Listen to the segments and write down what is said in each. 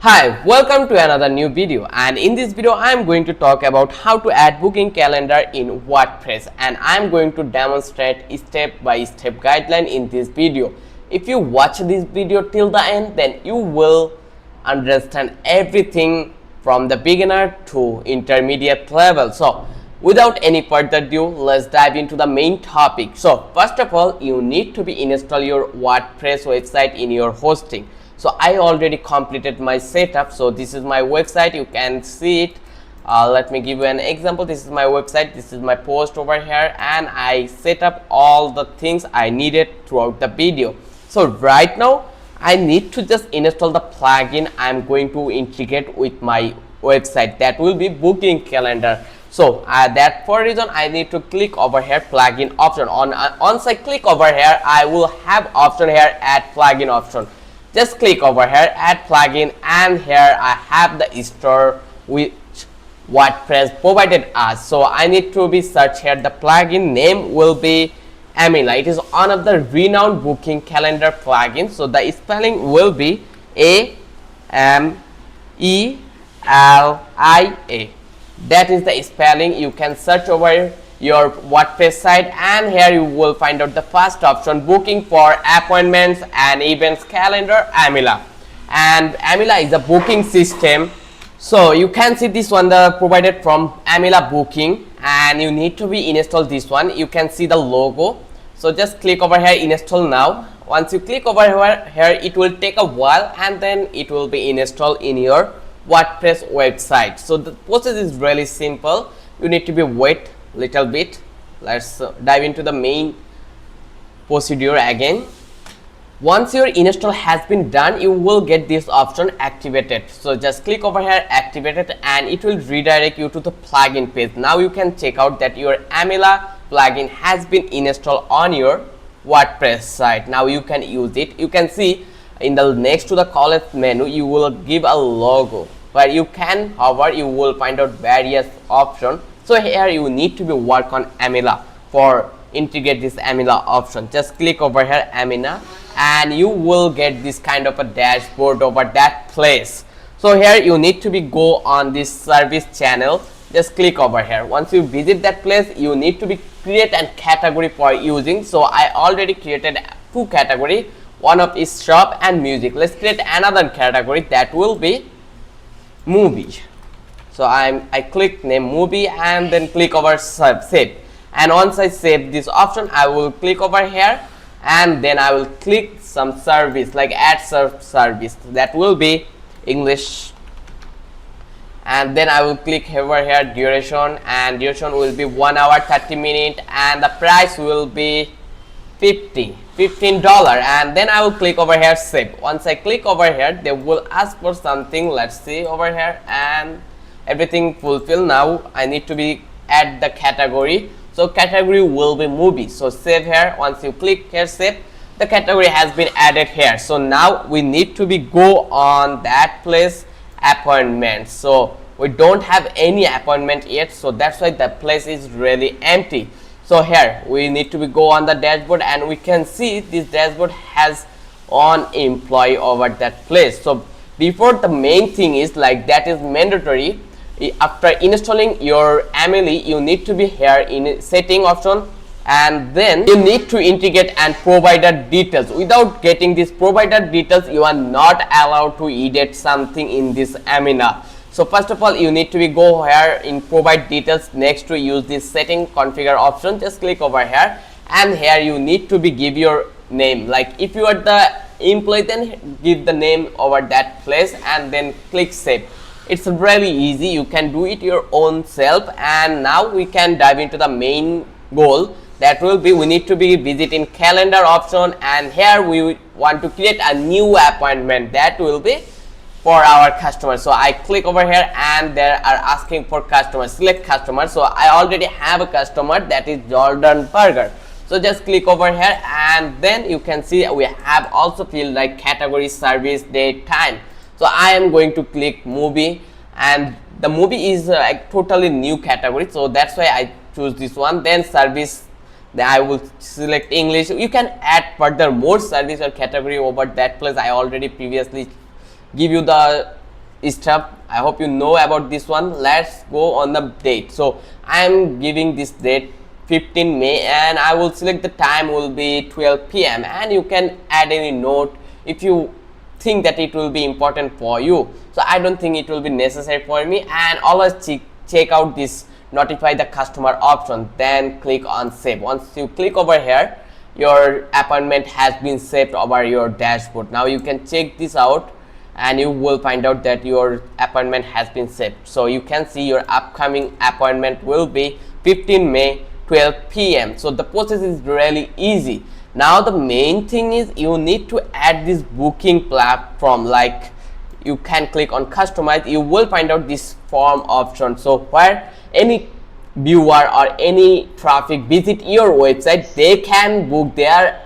Hi, welcome to another new video, and in this video I am going to talk about how to add booking calendar in WordPress, and I am going to demonstrate step by step guideline in this video. If you watch this video till the end, then you will understand everything from the beginner to intermediate level. So without any further ado, let's dive into the main topic. So first of all, you need to install your WordPress website in your hosting. So I already completed my setup. So this is my website, you can see it. Let me give you an example. This is my website, this is my post over here, and I set up all the things I needed throughout the video. So right now I need to just install the plugin I'm going to integrate with my website, that will be booking calendar. So that for reason I need to click over here plugin option. Once I click over here, I will have option here, add plugin option. Just click over here, add plugin, and here I have the store which WordPress provided us. So I need to search here. The plugin name will be Amila. It is one of the renowned booking calendar plugins. So the spelling will be AMELIA. That is the spelling. You can search over your WordPress site, and here you will find out the first option, booking for appointments and events calendar, Amila. And Amila is a booking system. So you can see this one, the provided from Amila booking, and you need to install this one. You can see the logo. So just click over here, install now. Once you click over here, it will take a while, and then it will be installed in your WordPress website. So the process is really simple. You need to wait little bit. Let's dive into the main procedure again. Once your install has been done, you will get this option activated. So just click over here, activate it, and it will redirect you to the plugin page. Now you can check out that your Amila plugin has been installed on your WordPress site. Now you can use it. You can see in the next to the collect menu, you will give a logo where you can hover. You will find out various options. So here you need to work on Amila for integrate this Amila option. Just click over here Amila, and you will get this kind of a dashboard over that place. So here you need to go on this service channel. Just click over here. Once you visit that place, you need to create a category for using. So I already created two category. One of is shop and music. Let's create another category, that will be movie. So I click name movie, and then click over save. And once I save this option, I will click over here, and then I will click some service like add service, that will be English. And then I will click over here duration, and duration will be 1 hour 30 minutes, and the price will be $15. And then I will click over here save. Once I click over here, they will ask for something. Let's see over here, and everything fulfilled. Now I need to add the category. So category will be movie. So save here. Once you click here save, the category has been added here. So now we need to go on that place appointment. So we don't have any appointment yet, so that's why the place is really empty. So here we need to go on the dashboard, and we can see this dashboard has one employee over that place. So before the main thing is like that is mandatory. After installing your Amila, you need to here in setting option, and then you need to integrate and provider details. Without getting this provider details, you are not allowed to edit something in this Amila. So first of all, you need to go here in provide details. Next to use this setting configure option, just click over here, and here you need to give your name. Like if you are the employee, then give the name over that place, and then click save. It's really easy. You can do it your own self. And now we can dive into the main goal, that will be we need to visit in calendar option, and here we want to create a new appointment that will be for our customer. So I click over here, and they are asking for customer, select customer. So I already have a customer, that is Jordan Burger. So just click over here, and then you can see we have also filled like category, service, date, time. So I am going to click movie, and the movie is a totally new category, so that's why I choose this one. Then service, then I will select English. You can add further more service or category over that place. I already previously give you the stuff. I hope you know about this one. Let's go on the date. So I am giving this date 15 May and I will select the time will be 12 p.m. and you can add any note if you think that it will be important for you. So I don't think it will be necessary for me, and always check out this notify the customer option, then click on save. Once you click over here, your appointment has been saved over your dashboard. Now you can check this out and you will find out that your appointment has been saved. So you can see your upcoming appointment will be 15 May 12 p.m. So the process is really easy. Now the main thing is you need to add this booking platform. Like you can click on customize, you will find out this form option. So where any viewer or any traffic visit your website, they can book their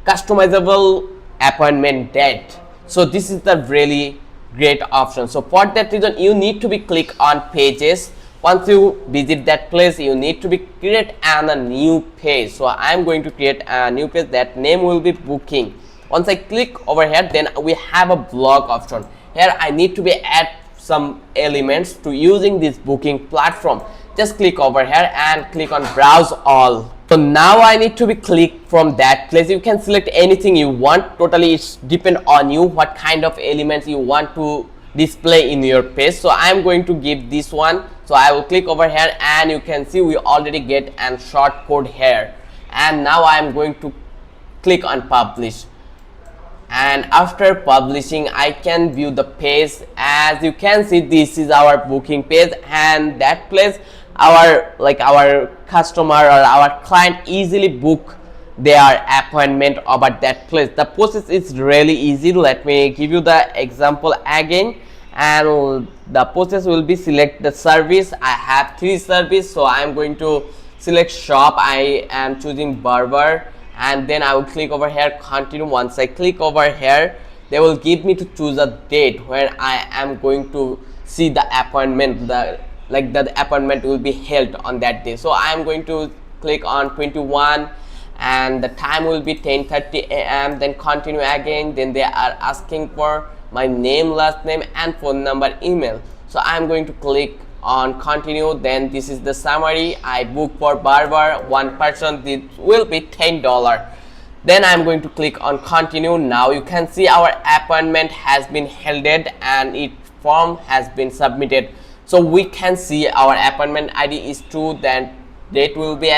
customizable appointment date. So this is the really great option. So for that reason, you need to be click on pages. Once you visit that place, you need to be create a new page. So I'm going to create a new page. That name will be booking. Once I click over here, then we have a blog option. Here I need to be add some elements to using this booking platform. Just click over here and click on browse all. So now I need to be click from that place. You can select anything you want. Totally it's depend on you what kind of elements you want to display in your page. So I'm going to give this one. So I will click over here and you can see we already get a short code here. And now I'm going to click on publish. And after publishing, I can view the page. As you can see, this is our booking page, and that place our customer or our client easily book their appointment over that place. The process is really easy. Let me give you the example again, and the process will be select the service. I have 3 services, so I am going to select shop. I am choosing barber, and then I will click over here continue. Once I click over here, they will give me to choose a date where I am going to see the appointment. The appointment will be held on that day. So I am going to click on 21 and the time will be 10:30 a.m. then continue again. Then they are asking for my name, last name and phone number, email. So I am going to click on continue. Then this is the summary. I booked for barber, one person, this will be $10. Then I'm going to click on continue. Now you can see our appointment has been held and its form has been submitted. So we can see our appointment ID is true, then date will be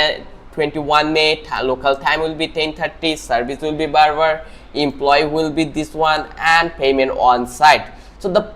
21 May, local time will be 10:30, service will be barber, employee will be this one, and payment on site. So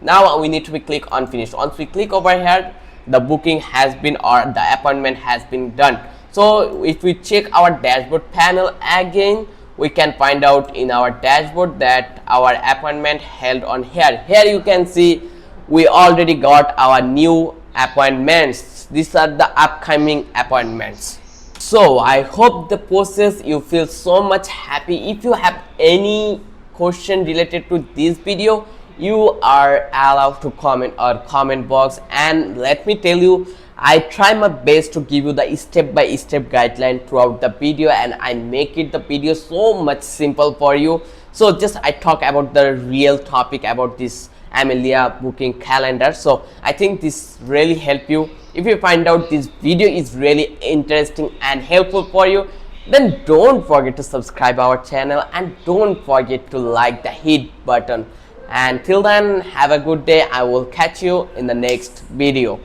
now we need to be click on finish. Once we click over here, the booking has been or the appointment has been done. So if we check our dashboard panel again, we can find out in our dashboard that our appointment held on here. Here you can see we already got our new appointments. These are the upcoming appointments. So I hope the process you feel so much happy. If you have any question related to this video, you are allowed to comment or comment box, and let me tell you, I try my best to give you the step-by-step guideline throughout the video, and I make it the video so much simple for you. So just I talk about the real topic about this Amelia booking calendar. So I think this really help you. If you find out this video is really interesting and helpful for you, then don't forget to subscribe our channel and don't forget to like the hit button. And till then, have a good day. I will catch you in the next video.